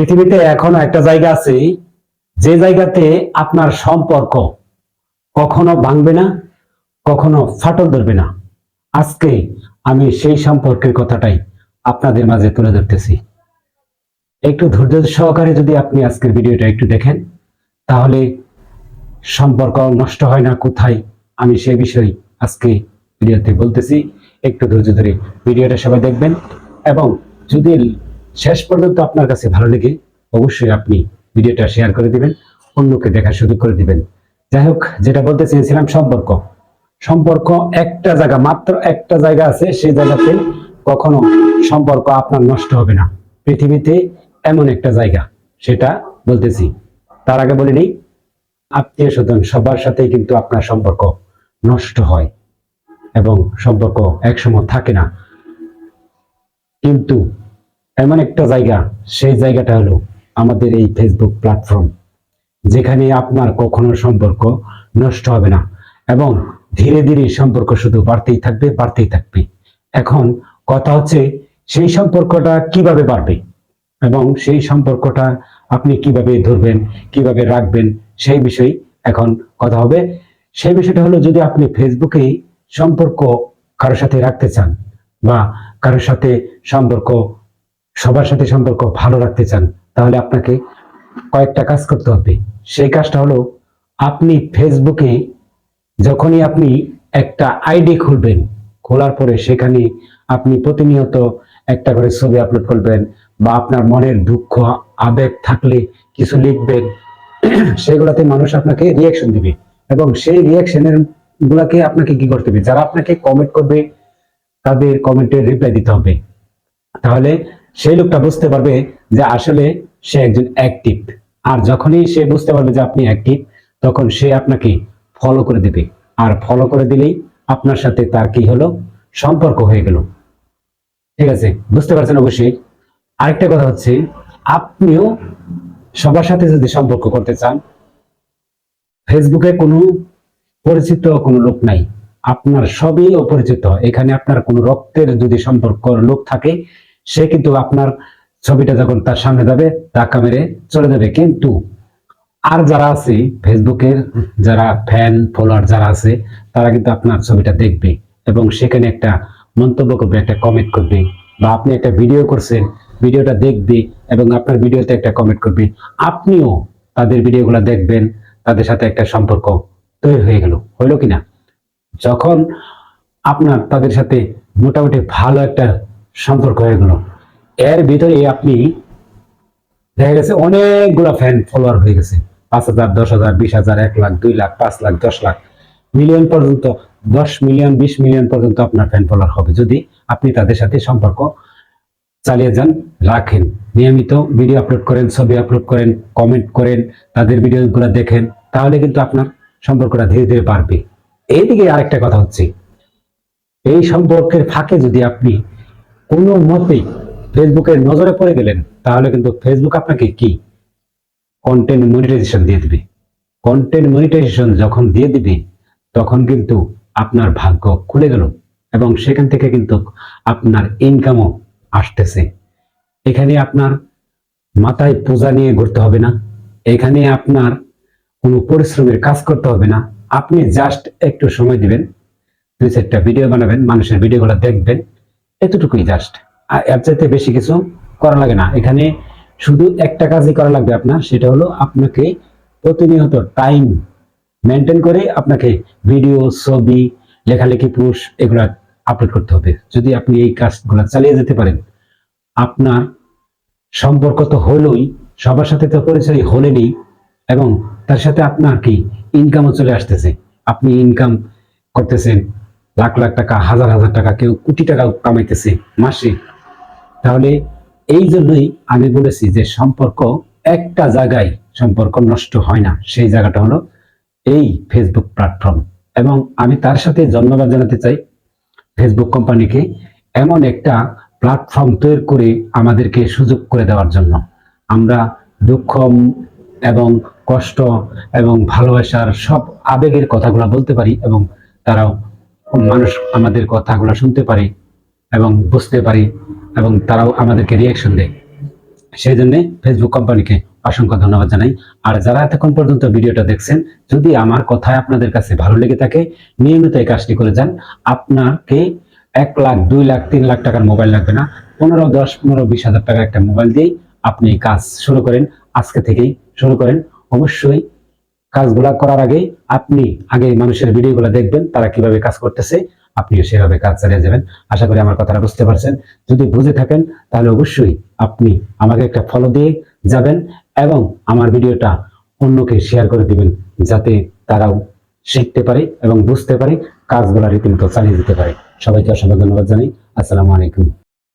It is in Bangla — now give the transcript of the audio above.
পৃথিবীতে এখনো একটা জায়গা আছে, যে জায়গাতে আপনার সম্পর্ক কখনো ভাঙবে না, কখনো ফাটল ধরবে না। আজকে আমি সেই সম্পর্কের কথাটাই আপনাদের মাঝে তুলে ধরতেছি। একটু ধৈর্য সহকারে যদি আপনি আজকের ভিডিওটা একটু দেখেন, তাহলে সম্পর্ক নষ্ট হয় না কোথায়, আমি সে বিষয়ে আজকে ভিডিওতে বলতেছি। একটু ধৈর্য ধরে ভিডিওটা সবাই দেখবেন, এবং যদি শেষ পর্যন্ত আপনার কাছে ভালো লেগে অবশ্যই আপনি ভিডিওটা শেয়ার করে দিবেন, অন্যকে দেখার সুযোগ করে দিবেন। যাই হোক, যেটা বলতে চেয়েছিলাম, সম্পর্ক সম্পর্ক একটা জায়গা, মাত্র একটা জায়গা আছে, সেই জায়গাতে কখনো সম্পর্ক আপনার নষ্ট হবে না। পৃথিবীতে এমন একটা জায়গা, সেটা বলতেছি। তার আগে বলে নিই, আত্মীয় স্বজন সবার সাথেই কিন্তু আপনার সম্পর্ক নষ্ট হয় এবং সম্পর্ক একসময় থাকে না। কিন্তু এমন একটা জায়গা, সেই জায়গাটা হলো আমাদের এই ফেসবুক প্ল্যাটফর্ম, যেখানে আপনার কখনো সম্পর্ক নষ্ট হবে না এবং ধীরে ধীরে সম্পর্ক শুধু বাড়তেই থাকবে, বাড়তেই থাকবে। এখন কথা হচ্ছে, সেই সম্পর্কটা কিভাবে বাড়বে এবং সেই সম্পর্কটা আপনি কিভাবে ধরবেন, কিভাবে রাখবেন, সেই বিষয়ে এখন কথা হবে। সেই বিষয়টা হলো, যদি আপনি ফেসবুকে সম্পর্ক কারোর সাথে রাখতে চান, বা কারোর সাথে সম্পর্ক, সবার সাথে সম্পর্ক ভালো রাখতে চান, তাহলে আপনাকে কয়েকটা কাজ করতে হবে। সেই কাজটা হলো, আপনি ফেসবুকে যখনই আপনি একটা আইডি খুলবেন, খোলার পরে সেখানে আপনি প্রতিনিয়ত একটা করে ছবি আপলোড করবেন, বা আপনার মনের দুঃখ আবেগ থাকলে কিছু লিখবেন। সেগুলাতে মানুষ আপনাকে রিয়াকশন দিবে, এবং সেই রিয়াকশনের গুলাকে আপনাকে কি করতে হবে, যারা আপনাকে কমেন্ট করবে তাদের কমেন্টের রিপ্লাই দিতে হবে। তাহলে সেই লোকটা বুঝতে পারবে যে আসলে সে একজন অ্যাক্টিভ। আর যখনই সে বুঝতে পারবে যে আপনি অ্যাক্টিভ, তখন সে আপনাকে ফলো করে দিবে। আর ফলো করে দিলেই আপনার সাথে তার কি হলো, সম্পর্ক হয়ে গেল। ঠিক আছে, বুঝতে পারছেন অবশ্যই। আরেকটা কথা হচ্ছে, আপনিও সবার সাথে যদি সম্পর্ক করতে চান, ফেসবুকে কোনো পরিচিত কোনো লোক নাই, আপনার সবই অপরিচিত। এখানে আপনার কোনো রক্তের যদি সম্পর্ক লোক থাকে, সে কিন্তু আপনার ছবিটা যখন তার সামনে যাবে, ধাক্কা মেরে চলে যাবে। কিন্তু আর যারা আছে ফেসবুকের, যারা ফ্যান ফলোয়ার যারা আছে, তারা কিন্তু আপনার ছবিটা দেখবে এবং সেখানে একটা মন্তব্য করবে, একটা কমেন্ট করবে, বা আপনি একটা ভিডিও করছেন, ভিডিওটা দেখবে এবং আপনার ভিডিওতে একটা কমেন্ট করবে। আপনিও তাদের ভিডিওগুলো দেখবেন, তাদের সাথে একটা সম্পর্ক তৈরি হয়ে গেল। হইলো কিনা? যখন আপনার তাদের সাথে মোটামুটি ভালো একটা সম্পর্ক হয়ে গেল, এর ভিতরে আপনি দেখা গেছে অনেকগুলা ফ্যান ফলোয়ার হয়ে গেছে, 5,000, 10,000, 20,000, 1 লাখ, 2 লাখ, 5 লাখ, 10 লাখ, মিলিয়ন পর্যন্ত, 10 মিলিয়ন, 20 মিলিয়ন পর্যন্ত আপনার ফ্যান ফলোয়ার হবে, যদি আপনি তাদের সাথে সম্পর্ক চালিয়ে যান, রাখেন, নিয়মিত ভিডিও আপলোড করেন, ছবি আপলোড করেন, কমেন্ট করেন, তাদের ভিডিওগুলো দেখেন, তাহলে কিন্তু আপনার সম্পর্কটা ধীরে ধীরে বাড়বে। এইদিকে আরেকটা কথা হচ্ছে, এই সম্পর্কের ফাঁকে যদি আপনি কোনো মতেই ফেসবুকের নজরে পড়ে গেলেন, তাহলে কিন্তু ফেসবুক আপনাকে কি কন্টেন্ট মনিটাইজেশন দিয়ে দিবে। কন্টেন্ট মনিটাইজেশন যখন দিয়ে দিবে, তখন কিন্তু আপনার ভাগ্য খুলে গেল, এবং সেখান থেকে কিন্তু আপনার ইনকামও আসতেছে। এখানে আপনার মাথায় পূজা নিয়ে ঘুরতে হবে না, এখানে আপনার কোনো পরিশ্রমের কাজ করতে হবে না। আপনি জাস্ট একটু সময় দিবেন, 2-4টা ভিডিও বানাবেন, মানুষের ভিডিওগুলো দেখবেন, এতটুকুই জাস্ট। আর এর চাইতে বেশি কিছু করা লাগে না। এখানে শুধু একটা কাজই করা লাগবে আপনার, সেটা হলো আপনাকে প্রতিনিয়ত টাইম মেনটেন করে আপনাকে ভিডিও, ছবি, লেখালেখি, পোস্ট এগুলা আপলোড করতে হবে। যদি আপনি এই কাজগুলো চালিয়ে যেতে পারেন, আপনার সম্পর্ক তো হলোই, সবার সাথে তো পরিচয় হলেনই, এবং তার সাথে আপনার কি ইনকামও চলে আসতেছে। আপনি ইনকাম করতেছেন লাখ লাখ টাকা, হাজার হাজার টাকা, কেউ কোটি টাকা কামাইতেছে মাসে। তাহলে এই জন্যই আমি বলেছি যে সম্পর্ক একটা জায়গায় সম্পর্ক নষ্ট হয় না, সেই জায়গাটা হলো এই ফেসবুক প্ল্যাটফর্ম। এবং আমি তার সাথে ধন্যবাদ জানাতে চাই ফেসবুক কোম্পানিকে, এমন একটা প্ল্যাটফর্ম তৈরি করে আমাদেরকে সুযোগ করে দেওয়ার জন্য। আমরা দুঃখ এবং কষ্ট এবং ভালোবাসার সব আবেগের কথাগুলো বলতে পারি, এবং তারাও, মানুষ আমাদের কথাগুলো শুনতে পারে এবং বুঝতে পারে, এবং তারাও আমাদেরকে রিয়াকশন দেয়। সেই জন্য ফেসবুক কোম্পানিকে অসংখ্য ধন্যবাদ জানাই। আর যারা এতক্ষণ পর্যন্ত ভিডিওটা দেখছেন, যদি আমার কথায় আপনাদের কাছে ভালো লেগে থাকে, নিয়মিত এই কাজটি করে যান। আপনাকে 1 লাখ, 2 লাখ, 3 লাখ টাকার মোবাইল লাগবে না। 15, 10, 15, 20 হাজার টাকার একটা মোবাইল দিয়েই আপনি কাজ শুরু করেন। আজকে থেকেই শুরু করেন। অবশ্যই কাজগুলা করার আগে আপনি আগে মানুষের ভিডিওগুলো দেখবেন, তারা কিভাবে কাজ করতেছে, আপনিও সেভাবে কাজ চালিয়ে যাবেন। আশা করি আমার কথাটা বুঝতে পারছেন। যদি বুঝে থাকেন তাহলে অবশ্যই আপনি আমাকে একটা ফলো দিয়ে যাবেন এবং আমার ভিডিওটা অন্যকে শেয়ার করে দিবেন, যাতে তারাও শিখতে পারে এবং বুঝতে পারে, কাজগুলা রীতিমতো চালিয়ে যেতে পারে। সবাইকে অসংখ্য ধন্যবাদ জানাই। আসসালামু আলাইকুম।